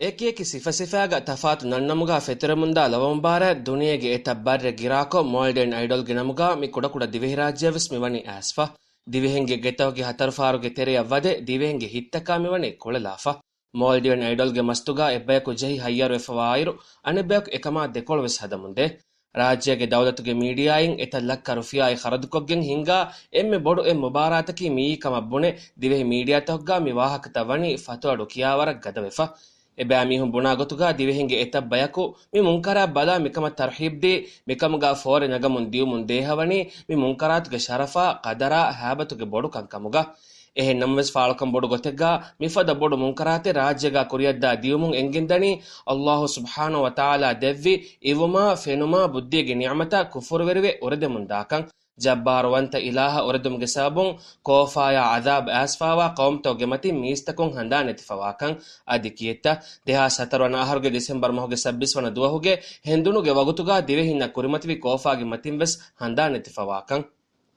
ಏಕೇಕಿ ಸಿಫಸಿಫಾಗ ತಫಾತು ನನ್ನಮುಗ ಫೆತಿರಮುಂದ ಲವಂಬಾರ ದುನಿಯೆಗೆ ಎತಬ್ಬರ್ರೆ ಗಿರಾಕೊ ಮಾಲ್ಡೆನ್ ಐಡಲ್ಗೆ ನಮುಗ ಮಿ ಕುಡಕುಡ ದಿವೆಹಿ ರಾಜ್ಯವಿಸ್ ಮಿವನಿ ಆಸ್ಫಾ ದಿವೆಹೆಂಗೆ ಗೆತವಗೆ ಹತರ್ಫಾರುಗೆ ತೆರೆಯ ವದೆ ದಿವೆಹೆಂಗೆ ಹಿತ್ತಕಾ ಮಿವನಿ ಕೊಳಲಾಫಾ ಮಾಲ್ಡೆನ್ ಐಡಲ್ಗೆ ಮಸ್ತುಗ ಎಬ್ಬಯಕು ಜಹಿ ಹಯ್ಯರು ಎಫವಾಯಿರು ಅನೆಬ್ಬಯಕು ಎಕಮಾ ದೆಕೊಳವೆಸ್ ಹದಮುಂದೆ ರಾಜ್ಯಗೆ ದೌಲತುಗೆ ಮೀಡಿಯಾಯಿಂ ಎತಲ್ಲಕ್ಕ ರುಫಿಯಾಯಿ ಖರದುಕೊಗ್ಗೆಂ ಹಿಂಗಾ ಎಮ್ಮೆ ಬೊಡು ಎ ಮುಬಾರಾತಕಿ ಮೀಕಮಬ್ಬುಣೆ ದಿವೆಹಿ ಮೀಡಿಯಾತೊಗ್ಗಾ ಮಿ ವಾಹಕತ ವಣಿ ಫತುವಡು ಕಿಯಾವರಕ್ ಗದವೆಫಾ ಎಬෑ මීහුන් බුණා ගොතුගා දිවෙහින්ගේ එතබ් බයකු මි මුන්කරා බලා මිකම තර්හීබ් දී මිකමගා ෆෝරෙ නගමුන් දියුමුන් දේහවණි මි මුන්කරාතුගේ ශරෆා qadara හැබතුගේ බොඩු කංකමුගා එහෙ නම්වස් ෆාලකම් බොඩු ගොතෙගා මිෆද බොඩු මුන්කරාතේ රාජ්‍යගා කුරියද්දා දියුමුන් එංගෙන්දනි අල්ලාහ් සුබ්හානහු වතාලා දෙව්වි ඉවමා ෆෙනුමා බුද්ධියගේ නියමතා කුෆර් වෙරවේ ඔරදෙමුන් දාකන් ಜಬ್ಬಾರವಂತ ಇಲಾಹ ಒರದುಮ್ಗೆ ಸಾಬುಂ ಕೋಫಾಯ ಅದಾಬ್ ಆಸ್ಫಾವಾ ಕೌಮ್ತೋಗೆ ಮತಿ ಮೀಸ್ತಕುಂ ಹಂದಾ ನೆತಿಫವಾಕಂ ಅದಿಕಿಯತ್ತ ದೇಹಾ ಸತರವನ ಆಹರ್ಗೆ ಡಿಸೆಂಬರ್ ಮಹೋಗೆ 26 ವನ ದುವಹುಗೆ ಹೆಂದುನುಗೆ ವಗುತುಗಾ ದಿವೆಹಿನ್ನ ಕುರಿಮತಿವಿ ಕೋಫಾಗೆ ಮತಿಂವೆಸ್ ಹಂದಾ ನೆತಿಫವಾಕಂ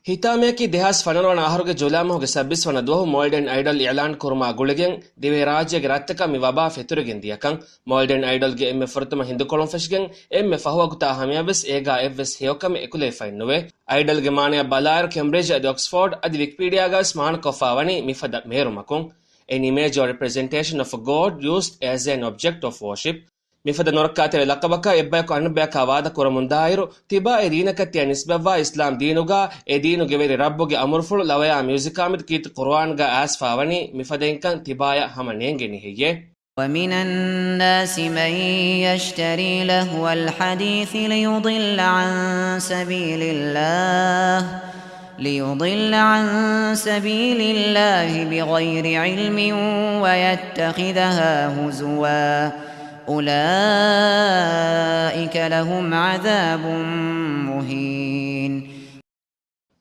ಹಿತಾಮೇಕಿ ದೇಹಾಸ್ ಫನರವನ ಆಹರ್ಗೆ ಜುಲೈ ಮಹೋಗೆ 26 ವನ ದುವಹು ಮಾಲ್ಡೆನ್ ಐಡಲ್ ಇಲಾನ್ ಕುರ್ಮಾ ಗುಳಿಗೆಂ ದಿವೆ ರಾಜ್ಯಗೆ ರತ್ತಕ ಮಿ ವಬಾ ಫೆತುರುಗೆಂ ದಿಯಕಂ ಮಾಲ್ಡೆನ್ ಐಡಲ್ಗೆ ಎಮ್ಮೆ ಫರ್ತಮ ಹಿಂದುಕೊಳಂ ಫೆಶ್ಗೆಂ ಎಮ್ಮೆ ಫಹವಗುತಾ ಹಮಿಯಾವೆಸ್ ಏಗಾ ಎವ್ವೆಸ್ ಹೇಯಕಮ ಎಕುಲೆ ಫೈನ್ನುವೆ ಐಡಲ್ಗೆ ಮಾನೆಯ ಬಲಾಯರ್ ಕೇಂಬ್ರಿಡ್ಜ್ ಅದಿ ಆಕ್ಸ್ಫೋರ್ಡ್ ಅದಿ ವಿಕಿಪೀಡಿಯಾಗ ಸ್ಮಾನ್ ಕೊಫಾವನಿ ಮಿಫದ ಮೇರುಮಕುಂ an image or representation of a god used as an object of worship ಮಿಫದ ನೊರಕ್ಕಾತೆರೆ ಲಕ್ಕಬಕ ಎಬ್ಬಯಕು ಅಣ್ಣಬ್ಯಾಕ ವಾದ ಕುರಮುಂದಾಯಿರು ತಿಬಾ ಎ ದೀನಕತ್ತಿಯ ನಿಸ್ಬವ್ವಾ ಇಸ್ಲಾಂ ದೀನುಗಾ ಎ ದೀನುಗೆ ವೆರಿ ರಬ್ಬುಗೆ ಅಮುರ್ಫುಳು ಲವಯಾ ಮ್ಯೂಸಿಕಾಮಿದ್ ಕೀತ್ ಕುರ್ಆನ್ಗಾ ಆಸ್ಫಾವನಿ ಮಿಫದೆಂಕಂ ತಿಬಾಯ ಹಮನೇಂಗೆ ನಿಹಿಯೆ ومن الناس من يشتري لهو الحديث ليضل عن سبيل الله بغير علم ويتخذها هزوا أولئك لهم عذاب مهين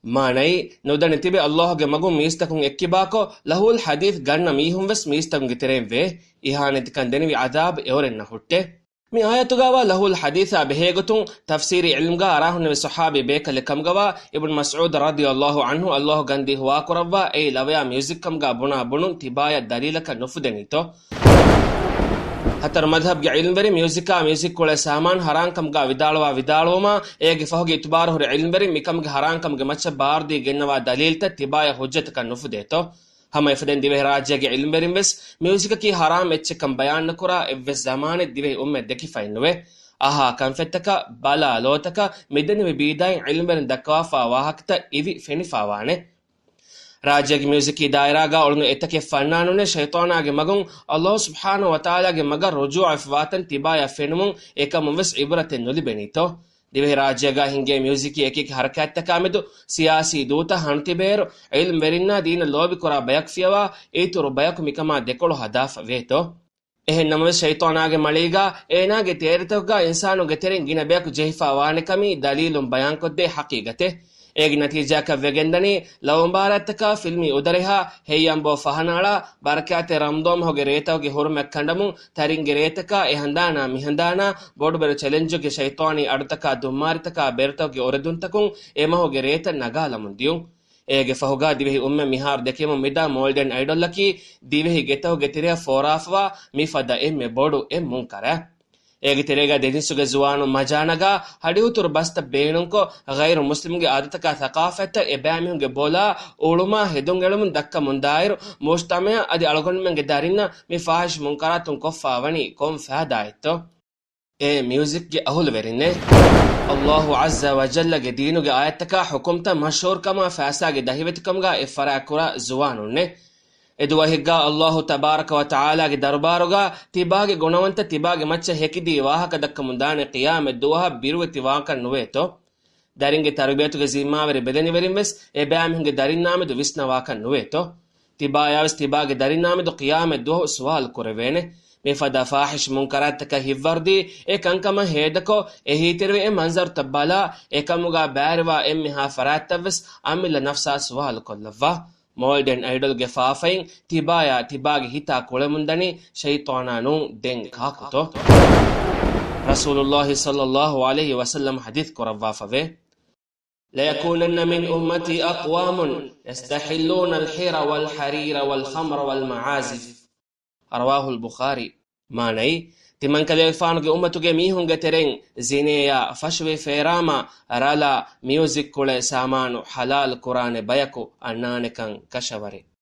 ಮಾನೈ ನೊದನೆ ತಿಬೆ ಅಲ್ಲಾಹ್ಗೆ ಮಗು ಮೀಸ್ತಕುಂ ಎಕ್ಕಿಬಾಕೋ ಲಹುಲ್ ಹದೀತ್ ಗಣ್ಣ ಮೀಹುಂ ವೆಸ್ ಮೀಸ್ತಕುಂಗೆ ತೆರೆಂವೆ ಇಹಾನೆತಿಕನ್ ದೆನಿವಿ ಅದಾಬ್ ಎವರೆನ್ನ ಹುಟ್ಟೆ ಮಿ ಆಯತುಗಾವ ಲಹುಲ್ ಹದೀಥಾ ಬೆಹೇಗುತುಂ ತಫ್ಸೀರಿ ಇಲ್ಮ್ಗಾ ಅರಾಹುನ್ನವೆ ಸಹಾಬಿ ಬೇಕಲೆ ಕಮ್ಗವಾ ಇಬ್ನ್ ಮಸ್ಊದ್ ರದಿಯಲ್ಲಾಹು ಅನ್ಹು ಅಲ್ಲಾಹ್ ಗಂದಿ ಹುವಾ ಕುರವ್ವಾ ಏ ಲವಯಾ ಮ್ಯೂಸಿಕ್ ಕಮ್ಗಾ ಬುಣಾ ಬುಣುನ್ ತಿಬಾಯ ದಲೀಲಕ ನುಫುದೆನಿತೋ ಹತರ ಮದ್ಹಬ್ಗೆ ಇಲ್ಮ್ಬೆರಿ ಮ್ಯೂಸಿಕ್ ಕುಳೆ ಸಾಮಾನ್ ಹರಾಂಕಮ್ಗಾ ವಿದಾಳವಾ ಏಗೆ ಫಹುಗೆ ಇತುಬಾರ ಹೊರೆ ಇಲ್ಮ್ಬೆರಿ ಮಿಕಮ್ಗೆ ಹರಾಂಕಮ್ಗೆ ಮಚ್ಚ ಬಾರ್ದಿ ಗೆನ್ನವಾ ದಲೀಲ್ತ ತಿಬಾಯ ಹುಜ್ಜತಕ ನುಫುದೇತೋ ಹಮ ಇಫದೆನ್ ದಿವೆ ರಾಜ್ಯಗೆ ಇಲ್ಮ್ಬೆರಿಂ ವೆಸ್ ಮ್ಯೂಸಿಕ್ ಕಿ ಹರಾಂ ಎಚ್ಚಕಂ ಬಯಾನ್ ನಕುರಾ ಎವ್ವೆಸ್ ಜಮಾನೆ ದಿವೆ ಉಮ್ಮೆ ದೆಕಿ ಫೈನ್ನುವೆ ಆಹಾ ಕಂಫೆತ್ತಕ ಬಲ ಲೋತಕ ಮಿದನಿವೆ ಬೀದಾಯಿ ಇಲ್ಮ್ಬೆರಿನ್ ದಕ್ವಾಫಾ ವಾಹಕತ ಇವಿ ಫೆನಿಫಾವಾನೆ ರಾಜ್ಯಗೆ ಮ್ಯೂಸಿಕ್ ದಾಯರಾಗ ಒಳನು ಎತ್ತಕೆ ಫನ್ನಾನುನೆ ಶೈತಾನಾಗೆ ಮಗುಂ ಅಲ್ಲಾಹ್ ಸುಬ್ಹಾನಹು ವತಾಲಾಗೆ ಮಗ ರುಜೂ ಅಫ್ವಾತನ್ ತಿಬಾಯ ಫೆನುಮುಂ ಏಕಮುವೆಸ್ ಇಬ್ರತೆ ನುಲಿ ಬೆನಿತೋ ದಿವೆ ರಾಜ್ಯಗ ಹಿಂಗೆ ಮ್ಯೂಸಿಕ್ ಏಕಿಗೆ ಹರಕತ್ತಕಾಮೆದು ಸಿಯಾಸಿ ದೂತ ಹಣ್ತಿಬೇರು ಇಲ್ಮ್ ವೆರಿನ್ನಾ ದೀನ ಲೋಬಿ ಕೊರಾ ಬಯಕ್ ಫಿಯವಾ ಏತುರು ಬಯಕ್ ಮಿಕಮಾ ದೆಕೊಳು ಹದಾಫ್ ವೇತೋ එහෙන් නමව ෂයිතානාගේ මලීගා ඒනාගේ තේරතොග්ගා ඉන්සානුගේ තෙරින් ගින බයක ජෙහිෆා වානකමි දලීලුම් බයන් කොද්දේ හකීගතේ ඒගේ නතිජාක වෙගෙන්දනි ලවම්බාරත්තක ෆිල්මි උදරෙහා හෙයම්බෝ ಫಹನಾಳ ಬರಕಾತೆ ರಮ್ದೋಮ್ ಹೋಗೆ ರೇತವಗೆ ಹುರುಮೆಕ್ ಕಂಡಮು ತರಿಂಗೆ ರೇತಕ ಎಹಂದಾನ ಮಿಹಂದಾನ ಬೋಡ್ಬೆರು ಚಾಲೆಂಜ್ಗೆ ಶೈತಾನಿ ಅಡತಕ ದುಮ್ಮಾರಿತಕ ಬೆರ್ತವಗೆ ಒರೆದುಂತಕುಂ ಎಮ ಹೋಗೆ ರೇತ ನಗಾಲಮುಂದಿಯು ಏಗೆ ಫಹುಗಾ ದಿವೆಹಿ ಉಮ್ಮೆ ಮಿಹಾರ್ ದೆಕೆಮ ಮಿದಾ ಮೋಲ್ಡೆನ್ ಐಡೊಲ್ಲಕಿ ದಿವೆಹಿ ಗೆತವಗೆ ತಿರೆಯ ಫೋರಾಫವಾ ಮಿಫದ ಎಮ್ಮೆ ಬೋಡು ಎಂ ಮುಂಕರ ಏಗೆ ತಿರೆಗ ದೆನಿಸುಗೆ ಜುವಾನು ಮಜಾನಗ ಹಡಿಯುತುರು ಬಸ್ತ ಬೇಣುಂಕೊ ಗೈರು ಮುಸ್ಲಿಮ್ಗೆ ಆದತಕ ಥಕಾಫೆತ್ತ ಎಬ್ಯಾಮಿಹುಗೆ ಬೋಲಾ ಉಳುಮಾ ಹೆದುಂಗೆಳುಮುನ್ ದಕ್ಕ ಮುಂದಾಯಿರು ಮುಜ್ತಮೆಯ ಅದಿ ಅಳಗೊಂಡ್ಮೆಂಗೆ ದರಿನ್ನ ಮಿ ಫಾಹಿಶ್ ಮುಂಕರಾತುನ್ ಕೊಫ್ಫಾವಣಿ ಕೊಂ ಫಹದಾಯಿತ್ತೋ ಏ ಮ್ಯೂಸಿಕ್ಗೆ ಅಹುಲ್ ವೆರಿನ್ನೆ ಅಲ್ಲಾಹು ಅಜ್ಜ ವಜಲ್ಲಗೆ ದೀನುಗೆ ಆಯತ್ತಕ ಹುಕುಮ್ತ ಮಶೂರ್ ಕಮ ಫಾಸಾಗೆ ದಹಿವೆತಿಕಮ್ಗ ಎ ಫರಾಕುರ ಜುವಾನುನ್ನೆ ಎದು ವಹಿಗ್ಗಾ ಅಲ್ಲಾಹು ತಬಾರಕ ವ ತಆಲಾಗೆ ದರ್ಬಾರುಗ ತಿಬಾಗೆ ಗುಣವಂತ ತಿಬಾಗೆ ಮಚ್ಚ ಹೆಕಿದಿ ವಾಹಕ ದಕ್ಕ ಮುಂದಾನೆ ಕಿಯಾಮೆ ದುವಹ ಬಿರುವೆತಿ ವಾಕ ನುವೇತೋ ದರಿಂಗೆ ತರಬೇತುಗೆ ಜಿಮ್ಮಾವರಿ ಬೆದನಿವರಿಂ ವೆಸ್ ಎ ಬ್ಯಾಮಿಂಗೆ ದರಿನ್ನಾಮೆದು ವಿಸ್ನ ವಾಕ ನುವೇತೋ ತಿಬಾಯಾವಸ್ ತಿಬಾಗೆ ದರಿನ್ನಾಮೆದು ಕಿಯಾಮೆ ದುವಹ ಸುವಾಲ್ ಕುರವೇನೆ ಮಿಫದ ಫಾಹಿಶ್ ಮುಂಕರಾತಕ ಹಿವ್ವರ್ದಿ ಎ ಕಂಕಮ ಹೇದಕೋ ಎ ಹೀತಿರುವೆ ಎ ಮಂಜರ್ ತಬ್ಬಾಲ ಎ ಕಮುಗ ಬ್ಯಾರಿವಾ ಎಮ್ಮಿ ಹಾ ಫರಾತ್ತವೆಸ್ ಅಮಿಲ್ಲ ನಫ್ಸಾ ಸುವಾಲ್ ಕೊಲ್ಲವ್ವಾ ಮಾಲ್ಡೆನ್ ಐಡಲ್ಗೆ ಫಾಫೈನ್ ತಿಬಾಗೆ ಹಿತಾ ಕುಳೆಮುಂದನಿ ಶೈತಾನಾನು ದೆಂಗ್ ಹಾಕುತ್ತೋ ರಸೂಲುಲ್ಲಾಹಿ ಸಲ್ಲಲ್ಲಾಹು ಅಲೈಹಿ ವಸಲ್ಲಂ ಹದೀತ್ ಕೊರವ್ವಾಫವೆ ليكونن من أمتي أقوام يستحلون الحر والحرير والخمر والمعازف رواه البخاري ಮಾನೈ ತಿಮ್ಮಂಕದೆ ಫಾನುಗೆ ಉಮ್ಮತುಗೆ ಮೀಹುಂಗೆ ತೆರೆಂ ಜಿನೆಯ ಫಶ್ವೆ ಫೇರಾಮ ರಲ ಮ್ಯೂಸಿಕ್ ಕುಳೆ ಸಾಮಾನು ಹಲಾಲ್ ಕುರಾನೆ ಬಯಕು ಅಣ್ಣಾನೆಕಂ ಕಶವರೆ